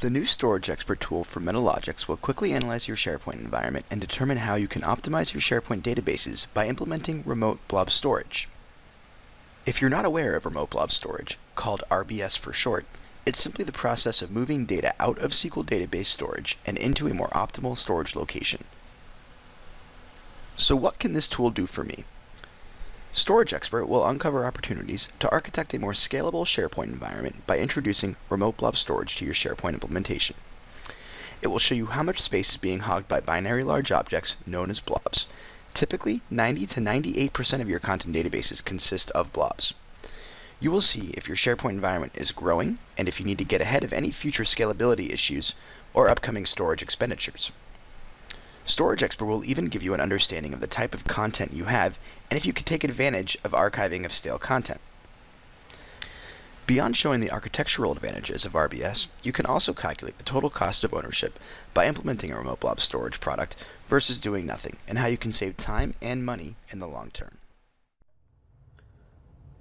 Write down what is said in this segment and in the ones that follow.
The new Storage Expert tool from Metalogix will quickly analyze your SharePoint environment and determine how you can optimize your SharePoint databases by implementing Remote Blob Storage. If you're not aware of Remote Blob Storage, called RBS for short, it's simply the process of moving data out of SQL database storage and into a more optimal storage location. So what can this tool do for me? Storage Expert will uncover opportunities to architect a more scalable SharePoint environment by introducing Remote Blob Storage to your SharePoint implementation. It will show you how much space is being hogged by binary large objects known as blobs. Typically, 90 to 98% of your content databases consist of blobs. You will see if your SharePoint environment is growing and if you need to get ahead of any future scalability issues or upcoming storage expenditures. Storage Expert will even give you an understanding of the type of content you have and if you can take advantage of archiving of stale content. Beyond showing the architectural advantages of RBS, you can also calculate the total cost of ownership by implementing a Remote Blob Storage product versus doing nothing, and how you can save time and money in the long term.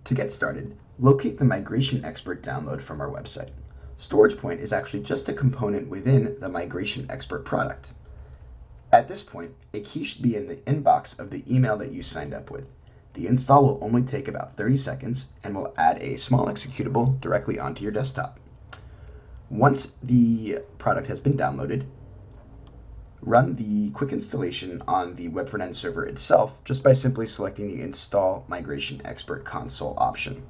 To get started, locate the Migration Expert download from our website. StoragePoint is actually just a component within the Migration Expert product. At this point, a key should be in the inbox of the email that you signed up with. The install will only take about 30 seconds and will add a small executable directly onto your desktop. Once the product has been downloaded, run the quick installation on the web front-end server itself just by simply selecting the Install Migration Expert console option.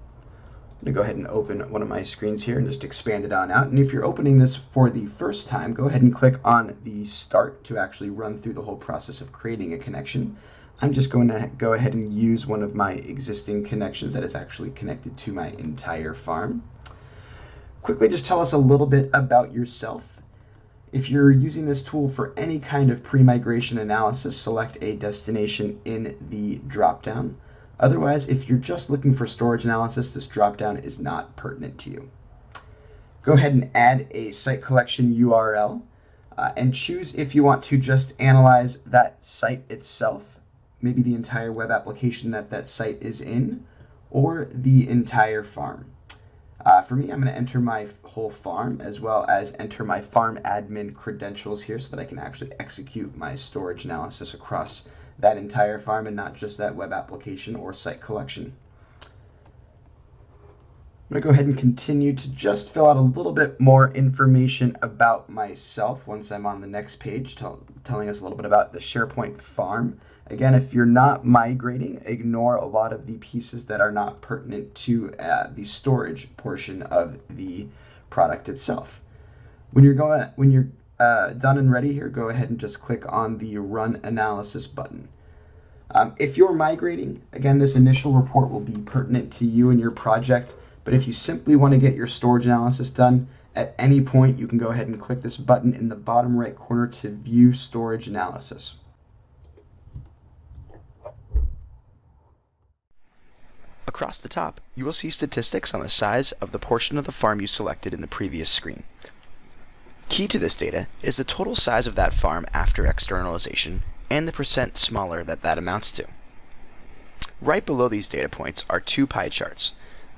I'm going to go ahead and open one of my screens here and just expand it on out. And if you're opening this for the first time, go ahead and click on the Start to actually run through the whole process of creating a connection. I'm just going to go ahead and use one of my existing connections that is actually connected to my entire farm. Quickly just tell us a little bit about yourself. If you're using this tool for any kind of pre-migration analysis, select a destination in the drop-down. Otherwise, if you're just looking for storage analysis, this drop-down is not pertinent to you. Go ahead and add a site collection URL and choose if you want to just analyze that site itself, maybe the entire web application that site is in, or the entire farm. For me, I'm going to enter my whole farm as well as enter my farm admin credentials here so that I can actually execute my storage analysis across that entire farm and not just that web application or site collection. I'm going to go ahead and continue to just fill out a little bit more information about myself once I'm on the next page, telling us a little bit about the SharePoint farm. Again, if you're not migrating, ignore a lot of the pieces that are not pertinent to the storage portion of the product itself. When you're done and ready here, go ahead and just click on the Run Analysis button. If you're migrating, again, this initial report will be pertinent to you and your project, but if you simply want to get your storage analysis done, at any point you can go ahead and click this button in the bottom right corner to view storage analysis. Across the top, you will see statistics on the size of the portion of the farm you selected in the previous screen. Key to this data is the total size of that farm after externalization and the percent smaller that amounts to. Right below these data points are two pie charts.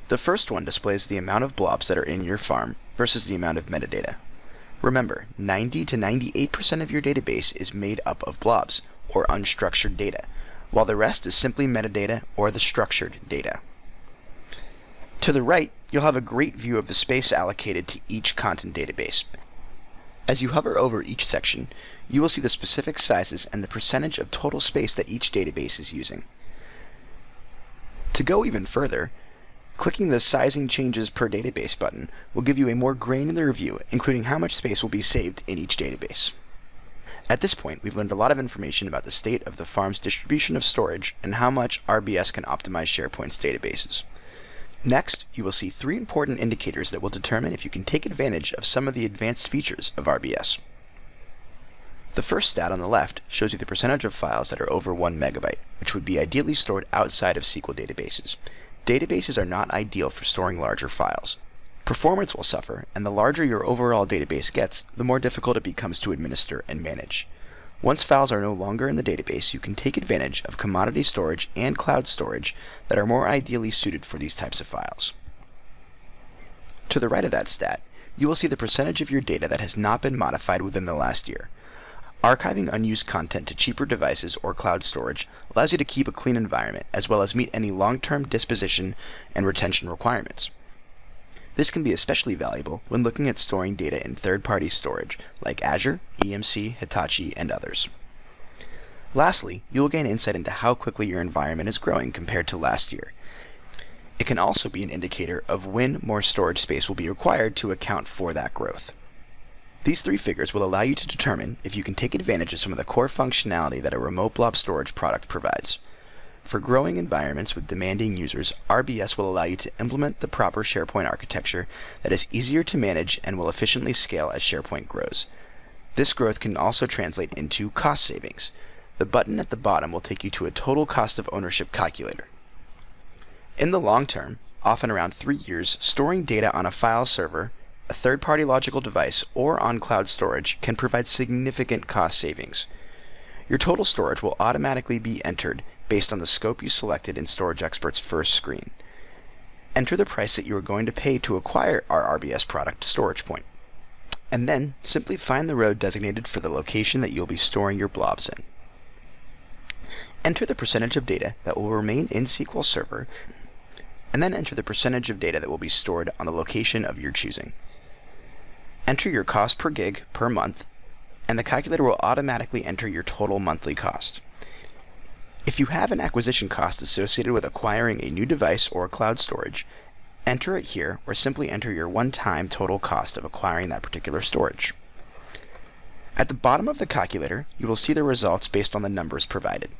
The first one displays the amount of blobs that are in your farm versus the amount of metadata. Remember, 90 to 98% of your database is made up of blobs, or unstructured data, while the rest is simply metadata or the structured data. To the right, you'll have a great view of the space allocated to each content database. As you hover over each section, you will see the specific sizes and the percentage of total space that each database is using. To go even further, clicking the Sizing Changes per Database button will give you a more granular view, including how much space will be saved in each database. At this point, we've learned a lot of information about the state of the farm's distribution of storage and how much RBS can optimize SharePoint's databases. Next, you will see three important indicators that will determine if you can take advantage of some of the advanced features of RBS. The first stat on the left shows you the percentage of files that are over 1 megabyte, which would be ideally stored outside of SQL databases. Databases are not ideal for storing larger files. Performance will suffer, and the larger your overall database gets, the more difficult it becomes to administer and manage. Once files are no longer in the database, you can take advantage of commodity storage and cloud storage that are more ideally suited for these types of files. To the right of that stat, you will see the percentage of your data that has not been modified within the last year. Archiving unused content to cheaper devices or cloud storage allows you to keep a clean environment, as well as meet any long-term disposition and retention requirements. This can be especially valuable when looking at storing data in third-party storage, like Azure, EMC, Hitachi, and others. Lastly, you will gain insight into how quickly your environment is growing compared to last year. It can also be an indicator of when more storage space will be required to account for that growth. These three figures will allow you to determine if you can take advantage of some of the core functionality that a remote blob storage product provides. For growing environments with demanding users, RBS will allow you to implement the proper SharePoint architecture that is easier to manage and will efficiently scale as SharePoint grows. This growth can also translate into cost savings. The button at the bottom will take you to a total cost of ownership calculator. In the long term, often around 3 years, storing data on a file server, a third-party logical device, or on cloud storage can provide significant cost savings. Your total storage will automatically be entered based on the scope you selected in StorageXpert's first screen. Enter the price that you are going to pay to acquire our RBS product, StoragePoint, and then simply find the row designated for the location that you'll be storing your blobs in. Enter the percentage of data that will remain in SQL Server, and then enter the percentage of data that will be stored on the location of your choosing. Enter your cost per gig per month, and the calculator will automatically enter your total monthly cost. If you have an acquisition cost associated with acquiring a new device or cloud storage, enter it here or simply enter your one-time total cost of acquiring that particular storage. At the bottom of the calculator, you will see the results based on the numbers provided.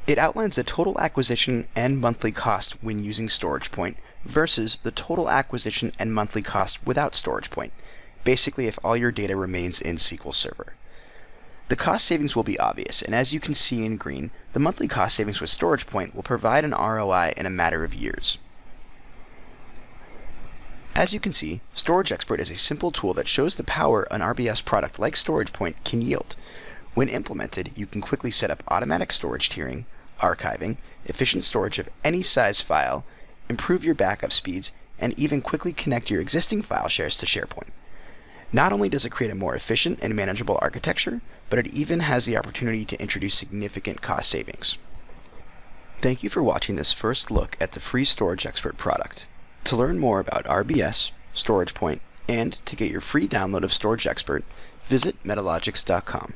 It outlines the total acquisition and monthly cost when using StoragePoint versus the total acquisition and monthly cost without StoragePoint, basically if all your data remains in SQL Server. The cost savings will be obvious, and as you can see in green, the monthly cost savings with StoragePoint will provide an ROI in a matter of years. As you can see, StorageXpert is a simple tool that shows the power an RBS product like StoragePoint can yield. When implemented, you can quickly set up automatic storage tiering, archiving, efficient storage of any size file, improve your backup speeds, and even quickly connect your existing file shares to SharePoint. Not only does it create a more efficient and manageable architecture, but it even has the opportunity to introduce significant cost savings. Thank you for watching this first look at the free StorageXpert product. To learn more about RBS, StoragePoint, and to get your free download of StorageXpert, visit Metalogix.com.